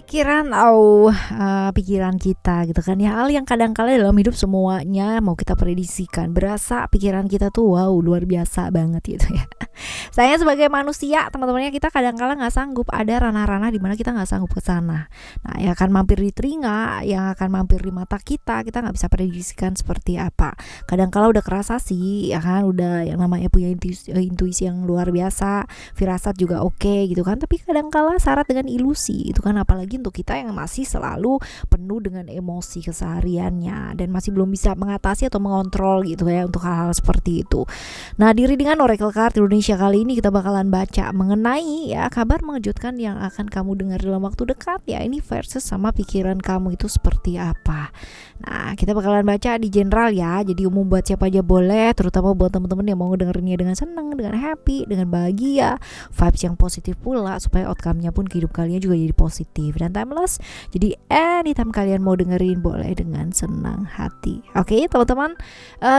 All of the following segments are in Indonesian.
pikiran kita gitu kan ya, hal yang kadang-kala dalam hidup semuanya mau kita prediksikan, berasa pikiran kita tuh wow luar biasa banget gitu ya. Sayangnya sebagai manusia teman-temannya, kita kadang-kala nggak sanggup, ada ranah-ranah di mana kita nggak sanggup ke sana. Nah, yang akan mampir di telinga, yang akan mampir di mata kita nggak bisa prediksikan seperti apa. Kadang-kala udah kerasa sih ya kan, udah yang namanya punya intuisi yang luar biasa, firasat juga oke gitu kan, tapi kadang-kala syarat dengan ilusi itu kan, apalagi untuk kita yang masih selalu penuh dengan emosi kesehariannya dan masih belum bisa mengatasi atau mengontrol gitu ya untuk hal-hal seperti itu. Nah, di readingan Oracle Card Indonesia kali ini kita bakalan baca mengenai ya kabar mengejutkan yang akan kamu dengar dalam waktu dekat ya. Ini versus sama pikiran kamu itu seperti apa. Nah, kita bakalan baca di general ya, jadi umum buat siapa aja boleh, terutama buat teman-teman yang mau dengerinnya dengan senang, dengan happy, dengan bahagia, vibes yang positif pula, supaya outcome-nya pun ke hidup kalian juga jadi positif dan timeless. Jadi anytime kalian mau dengerin boleh dengan senang hati. Oke teman-teman,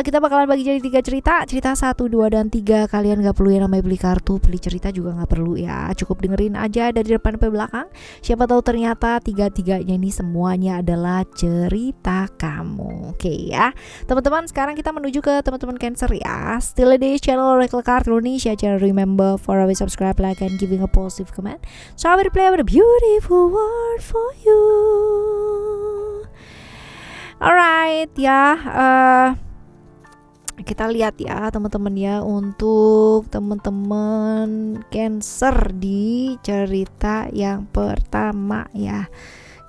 kita bakalan bagi jadi 3 cerita 1, 2, dan 3. Kalian gak perlu yang namanya beli kartu, beli cerita juga gak perlu ya, cukup dengerin aja dari depan sampai belakang. Siapa tahu ternyata 3-3-nya ini semuanya adalah cerita kamu. Oke ya teman-teman, sekarang kita menuju ke teman-teman Cancer ya. Still di channel Oracle Card Indonesia. Jangan remember for always subscribe, like, and giving a positive comment, so I will play with a beautiful word for you. Alright ya, kita lihat ya teman-teman ya, untuk teman-teman Cancer di cerita yang pertama ya.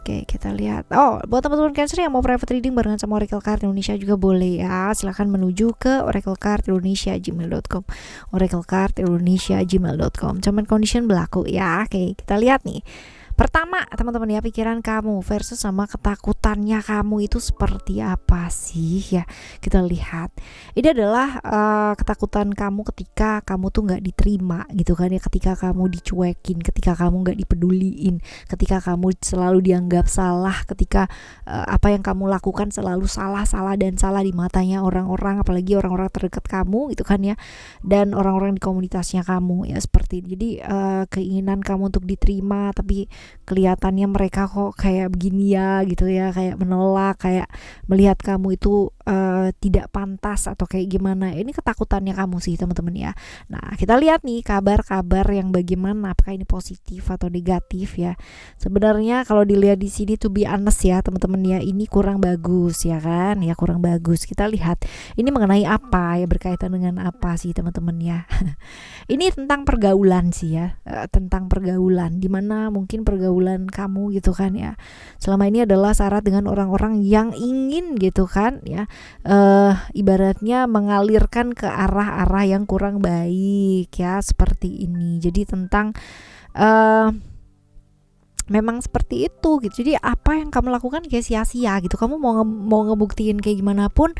Oke, kita lihat. Oh, buat teman-teman Cancer yang mau private reading barengan sama Oracle Card Indonesia juga boleh ya. Silahkan menuju ke oraclecardindonesia@gmail.com. oraclecardindonesia@gmail.com. Term and condition berlaku ya. Oke, kita lihat nih. Pertama teman-teman ya, pikiran kamu versus sama ketakutannya kamu itu seperti apa sih ya. Kita lihat, ini adalah ketakutan kamu ketika kamu tuh gak diterima gitu kan ya, ketika kamu dicuekin, ketika kamu gak dipeduliin, ketika kamu selalu dianggap salah, ketika apa yang kamu lakukan selalu salah di matanya orang-orang, apalagi orang-orang terdekat kamu gitu kan ya, dan orang-orang di komunitasnya kamu ya, seperti ini. Jadi keinginan kamu untuk diterima, tapi kelihatannya mereka kok kayak begini ya gitu ya, kayak menolak, kayak melihat kamu itu tidak pantas atau kayak gimana. Ini ketakutannya kamu sih teman-teman ya. Nah, kita lihat nih kabar-kabar yang bagaimana, apakah ini positif atau negatif ya. Sebenarnya kalau dilihat di sini to be honest ya teman-teman ya, ini kurang bagus ya kan ya, kurang bagus. Kita lihat ini mengenai apa ya, berkaitan dengan apa sih teman-teman ya. Ini tentang pergaulan sih ya, tentang pergaulan, dimana mungkin pergaulan kamu gitu kan ya selama ini adalah syarat dengan orang-orang yang ingin gitu kan ya, ibaratnya mengalirkan ke arah-arah yang kurang baik ya, seperti ini. Jadi tentang memang seperti itu gitu. Jadi apa yang kamu lakukan kayak sia-sia gitu, kamu mau ngebuktiin kayak gimana pun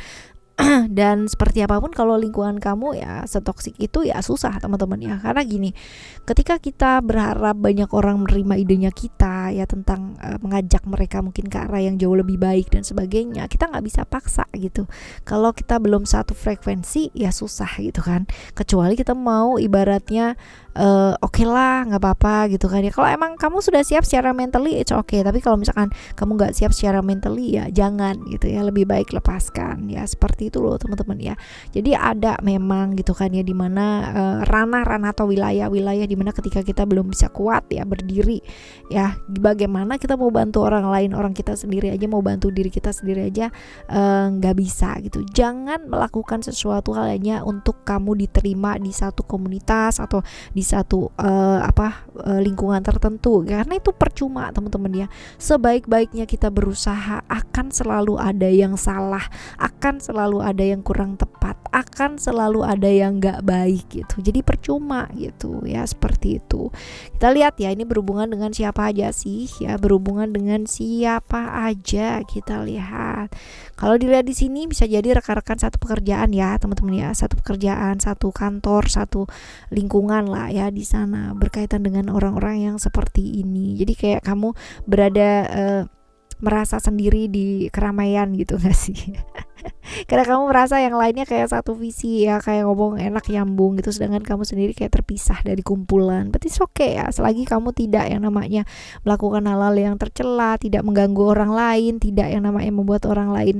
dan seperti apapun, kalau lingkungan kamu ya setoksik itu ya susah teman-teman ya. Karena gini, ketika kita berharap banyak orang menerima idenya kita ya, tentang mengajak mereka mungkin ke arah yang jauh lebih baik dan sebagainya, kita nggak bisa paksa gitu. Kalau kita belum satu frekuensi ya susah gitu kan, kecuali kita mau ibaratnya oke lah nggak apa-apa gitu kan ya. Kalau emang kamu sudah siap secara mentally it's okay, tapi kalau misalkan kamu nggak siap secara mentally ya jangan gitu ya, lebih baik lepaskan ya, seperti itu loh teman-teman ya. Jadi ada memang gitu kan ya, dimana ranah-ranah atau wilayah-wilayah dimana ketika kita belum bisa kuat ya berdiri ya, bagaimana kita mau bantu orang lain, orang kita sendiri aja mau bantu diri kita sendiri aja nggak bisa gitu. Jangan melakukan sesuatu halnya untuk kamu diterima di satu komunitas atau di satu lingkungan tertentu, karena itu percuma teman-teman ya. Sebaik-baiknya kita berusaha, akan selalu ada yang salah, akan selalu ada yang kurang tepat, akan selalu ada yang gak baik gitu. Jadi percuma gitu ya, seperti itu. Kita lihat ya, ini berhubungan dengan siapa aja sih ya, berhubungan dengan siapa aja. Kita lihat, kalau dilihat di sini bisa jadi rekan-rekan satu pekerjaan ya teman-teman ya, satu pekerjaan, satu kantor, satu lingkungan lah ya di sana, berkaitan dengan orang-orang yang seperti ini. Jadi kayak kamu berada merasa sendiri di keramaian gitu gak sih? Karena kamu merasa yang lainnya kayak satu visi ya, kayak ngomong enak nyambung gitu, sedangkan kamu sendiri kayak terpisah dari kumpulan. But it's okay ya, selagi kamu tidak yang namanya melakukan hal-hal yang tercela, tidak mengganggu orang lain, tidak yang namanya membuat orang lain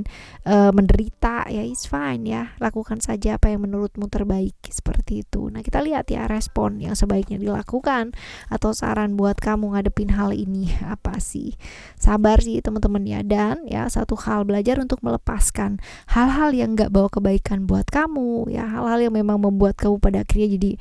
menderita, ya it's fine ya. Lakukan saja apa yang menurutmu terbaik, seperti itu. Nah, kita lihat ya respon yang sebaiknya dilakukan atau saran buat kamu ngadepin hal ini apa sih. Sabar sih teman-teman ya, dan ya satu hal, belajar untuk melepaskan hal-hal yang gak bawa kebaikan buat kamu ya, hal-hal yang memang membuat kamu pada akhirnya jadi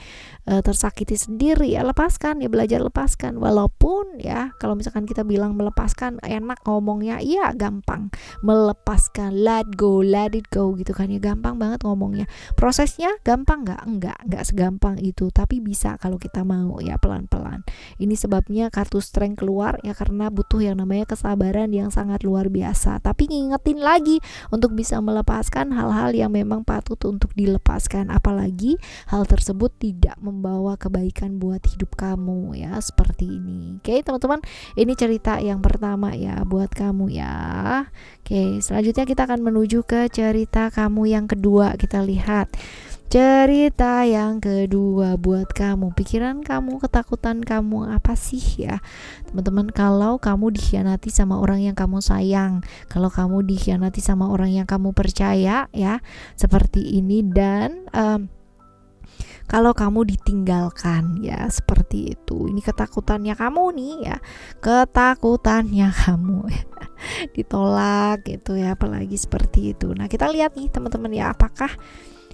tersakiti sendiri ya. Lepaskan ya, belajar lepaskan. Walaupun ya kalau misalkan kita bilang melepaskan enak ngomongnya, iya gampang melepaskan, let go, let it go gitu kan ya, gampang banget ngomongnya. Prosesnya gampang enggak segampang itu, tapi bisa kalau kita mau ya, pelan-pelan. Ini sebabnya kartu strength keluar ya, karena butuh yang namanya kesabaran yang sangat luar biasa. Tapi ngingetin lagi untuk bisa melepaskan hal-hal yang memang patut untuk dilepaskan, apalagi hal tersebut tidak membawa kebaikan buat hidup kamu ya, seperti ini. Oke teman-teman, ini cerita yang pertama ya buat kamu ya. Oke, selanjutnya kita akan menuju ke cerita kamu yang kedua. Kita lihat cerita yang kedua buat kamu. Pikiran kamu, ketakutan kamu apa sih ya teman-teman, kalau kamu dikhianati sama orang yang kamu sayang, kalau kamu dikhianati sama orang yang kamu percaya ya, seperti ini. Dan kalau kamu ditinggalkan ya, seperti itu. Ini ketakutannya kamu nih ya, ketakutannya kamu ditolak gitu ya, apalagi seperti itu. Nah, kita lihat nih teman-teman ya, apakah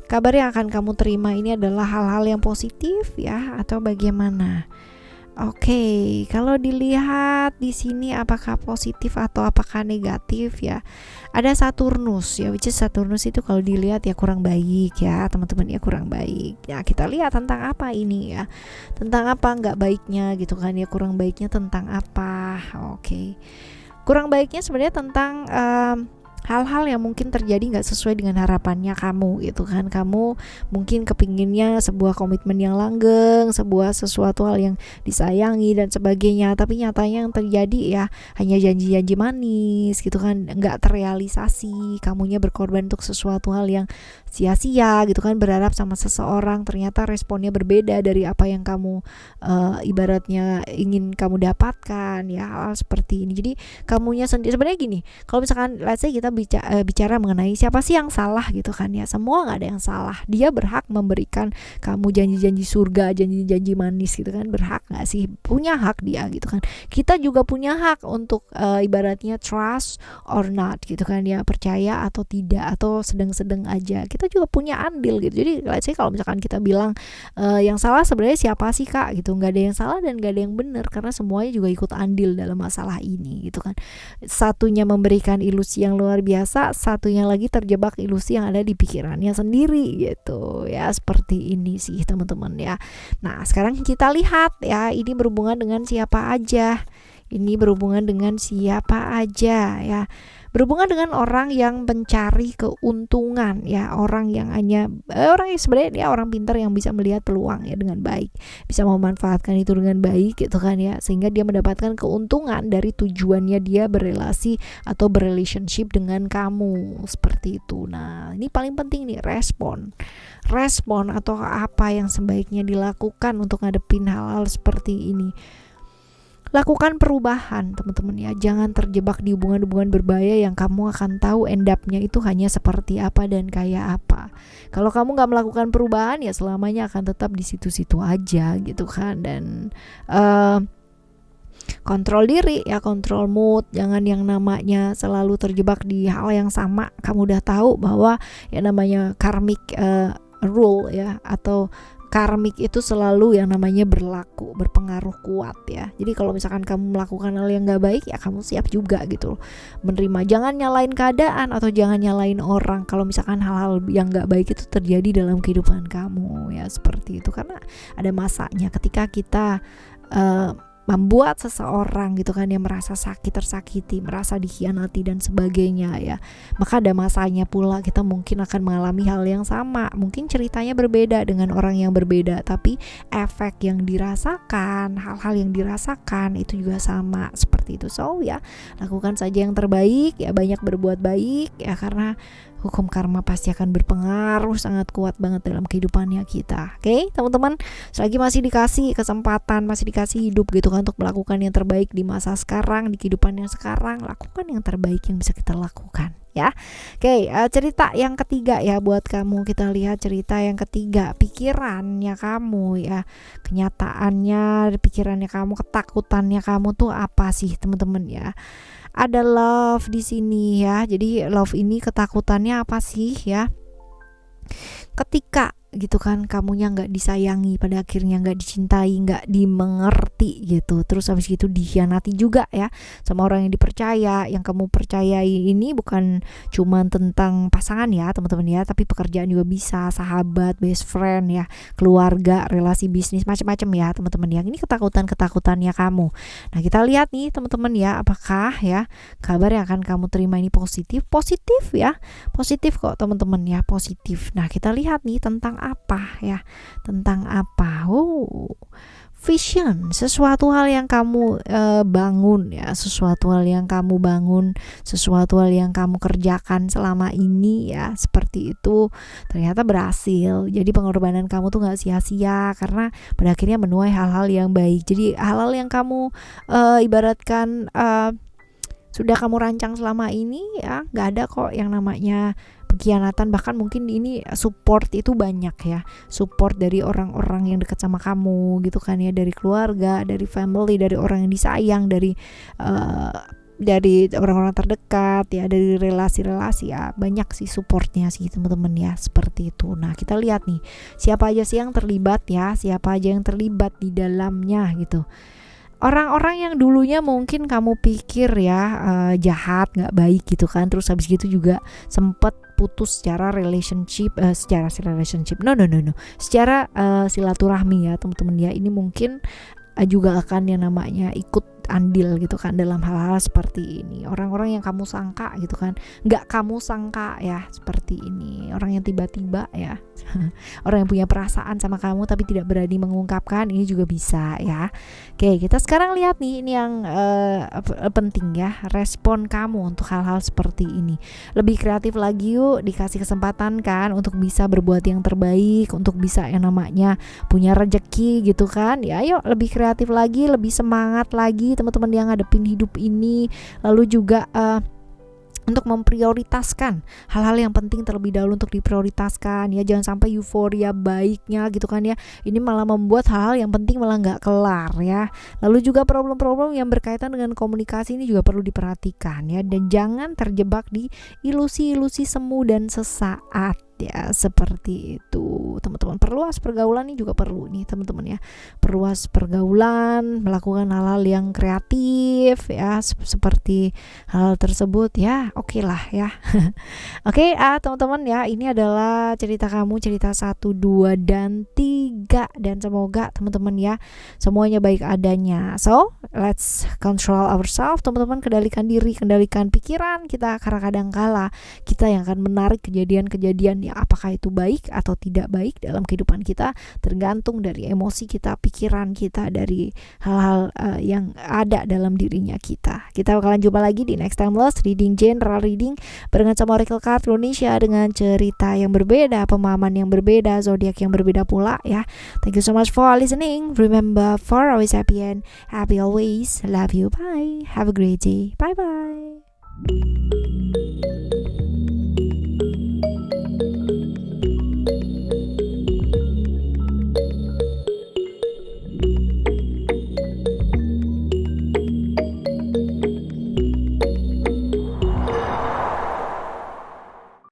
kabar yang akan kamu terima ini adalah hal-hal yang positif ya, atau bagaimana? Oke, kalau dilihat di sini apakah positif atau apakah negatif ya? Ada Saturnus ya, which is Saturnus itu kalau dilihat ya kurang baik ya teman-teman ya, kurang baik. Ya kita lihat tentang apa ini ya, tentang apa nggak baiknya gitu kan ya, kurang baiknya tentang apa? Oke, kurang baiknya sebenarnya tentang hal-hal yang mungkin terjadi nggak sesuai dengan harapannya kamu gitu kan. Kamu mungkin kepinginnya sebuah komitmen yang langgeng, sebuah sesuatu hal yang disayangi dan sebagainya, tapi nyatanya yang terjadi ya hanya janji-janji manis gitu kan, nggak terrealisasi. Kamunya berkorban untuk sesuatu hal yang sia-sia gitu kan, berharap sama seseorang, ternyata responnya berbeda dari apa yang kamu ibaratnya ingin kamu dapatkan ya, hal seperti ini. Jadi kamunya sendiri sebenarnya gini, kalau misalkan let's say kita bicara mengenai siapa sih yang salah gitu kan ya, semua nggak ada yang salah. Dia berhak memberikan kamu janji-janji surga, janji-janji manis gitu kan, berhak nggak sih? Punya hak dia gitu kan. Kita juga punya hak untuk ibaratnya trust or not gitu kan ya, percaya atau tidak, atau sedang-sedang aja. Kita juga punya andil gitu. Jadi let's say kalau misalkan kita bilang yang salah sebenarnya siapa sih kak gitu, nggak ada yang salah dan nggak ada yang benar, karena semuanya juga ikut andil dalam masalah ini gitu kan. Satunya memberikan ilusi yang luar biasa, satunya lagi terjebak ilusi yang ada di pikirannya sendiri gitu ya, seperti ini sih teman-teman ya. Nah sekarang kita lihat ya, ini berhubungan dengan siapa aja, ini berhubungan dengan siapa aja ya, berhubungan dengan orang yang mencari keuntungan ya, orang yang hanya orang yang sebenarnya dia orang pintar yang bisa melihat peluang ya dengan baik, bisa memanfaatkan itu dengan baik gitu kan ya, sehingga dia mendapatkan keuntungan dari tujuannya dia berelasi atau berrelationship dengan kamu, seperti itu. Nah ini paling penting nih, respon atau apa yang sebaiknya dilakukan untuk ngadepin hal-hal seperti ini. Lakukan perubahan teman-teman ya, jangan terjebak di hubungan-hubungan berbahaya yang kamu akan tahu end up-nya itu hanya seperti apa dan kayak apa. Kalau kamu gak melakukan perubahan ya selamanya akan tetap di situ-situ aja gitu kan. Dan kontrol diri ya, kontrol mood, jangan yang namanya selalu terjebak di hal yang sama. Kamu udah tahu bahwa yang namanya karmic rule ya, atau karmik itu selalu yang namanya berlaku, berpengaruh kuat ya. Jadi kalau misalkan kamu melakukan hal yang gak baik ya kamu siap juga gitu menerima. Jangan nyalain keadaan atau jangan nyalain orang kalau misalkan hal-hal yang gak baik itu terjadi dalam kehidupan kamu ya, seperti itu. Karena ada masanya ketika kita membuat seseorang gitu kan yang merasa sakit, tersakiti, merasa dikhianati dan sebagainya ya, maka ada masanya pula kita mungkin akan mengalami hal yang sama. Mungkin ceritanya berbeda dengan orang yang berbeda, tapi efek yang dirasakan, hal-hal yang dirasakan itu juga sama, seperti itu. So ya, lakukan saja yang terbaik ya, banyak berbuat baik ya, karena hukum karma pasti akan berpengaruh sangat kuat banget dalam kehidupannya kita. Oke, teman-teman, selagi masih dikasih kesempatan, masih dikasih hidup gitu kan untuk melakukan yang terbaik di masa sekarang, di kehidupan yang sekarang, lakukan yang terbaik yang bisa kita lakukan ya. Oke, cerita yang ketiga ya buat kamu, kita lihat cerita yang ketiga, pikirannya kamu ya, kenyataannya, pikirannya kamu, ketakutannya kamu tuh apa sih teman-teman ya. Ada love di sini ya. Jadi love ini ketakutannya apa sih ya? Ketika gitu kan kamunya nggak disayangi, pada akhirnya nggak dicintai, nggak dimengerti gitu, terus habis itu dikhianati juga ya sama orang yang dipercaya. Yang kamu percayai ini bukan cuma tentang pasangan ya teman-teman ya, tapi pekerjaan juga bisa, sahabat, best friend ya, keluarga, relasi bisnis, macam-macam ya teman-teman ya. Ini ketakutannya kamu. Nah kita lihat nih teman-teman ya, apakah ya kabar yang akan kamu terima ini positif ya, positif kok teman-teman ya, positif. Nah kita lihat nih tentang apa ya, tentang apa. Vision, sesuatu hal yang kamu bangun ya, sesuatu hal yang kamu bangun, sesuatu hal yang kamu kerjakan selama ini ya, seperti itu ternyata berhasil. Jadi pengorbanan kamu tuh nggak sia-sia, karena pada akhirnya menuai hal-hal yang baik. Jadi hal-hal yang kamu ibaratkan sudah kamu rancang selama ini ya, nggak ada kok yang namanya pengkhianatan. Bahkan mungkin ini support itu banyak ya, support dari orang-orang yang dekat sama kamu gitu kan ya, dari keluarga, dari family, dari orang yang disayang, dari orang-orang terdekat ya, dari relasi-relasi ya, banyak sih supportnya sih teman-teman ya, seperti itu. Nah kita lihat nih siapa aja sih yang terlibat ya, siapa aja yang terlibat di dalamnya gitu. Orang-orang yang dulunya mungkin kamu pikir ya jahat, nggak baik gitu kan, terus habis gitu juga sempet putus secara relationship, secara silaturahmi ya teman-teman ya. Ini mungkin juga akan yang namanya ikut andil gitu kan dalam hal-hal seperti ini. Orang-orang yang kamu sangka gitu kan, nggak kamu sangka ya, seperti ini. Orang yang tiba-tiba ya orang yang punya perasaan sama kamu tapi tidak berani mengungkapkan, ini juga bisa ya. Oke, kita sekarang lihat nih, ini yang penting ya, respon kamu untuk hal-hal seperti ini. Lebih kreatif lagi yuk, dikasih kesempatan kan untuk bisa berbuat yang terbaik, untuk bisa yang namanya punya rezeki gitu kan ya. Yuk lebih kreatif lagi, lebih semangat lagi teman-teman yang ngadepin hidup ini. Lalu juga untuk memprioritaskan hal-hal yang penting terlebih dahulu, untuk diprioritaskan ya, jangan sampai euforia baiknya gitu kan ya, ini malah membuat hal-hal yang penting malah nggak kelar ya. Lalu juga problem-problem yang berkaitan dengan komunikasi ini juga perlu diperhatikan ya, dan jangan terjebak di ilusi-ilusi semu dan sesaat ya, seperti itu teman-teman. Perluas pergaulan ini juga perlu nih teman-teman ya, perluas pergaulan, melakukan hal-hal yang kreatif ya, seperti hal tersebut ya, oke lah ya. Oke, teman-teman ya, ini adalah cerita kamu, cerita 1, 2, dan 3, dan semoga teman-teman ya semuanya baik adanya. So let's control ourselves teman-teman, kendalikan diri, kendalikan pikiran kita, karena kadang-kala kita yang akan menarik kejadian-kejadian yang apakah itu baik atau tidak baik dalam kehidupan kita, tergantung dari emosi kita, pikiran kita, dari hal-hal yang ada dalam dirinya kita. Kita bakalan jumpa lagi di next timeless reading, general reading barengan sama Oracle Card Indonesia, dengan cerita yang berbeda, pemahaman yang berbeda, zodiak yang berbeda pula ya. Thank you so much for listening. Remember, for always happy and happy always. Love you. Bye. Have a great day. Bye bye.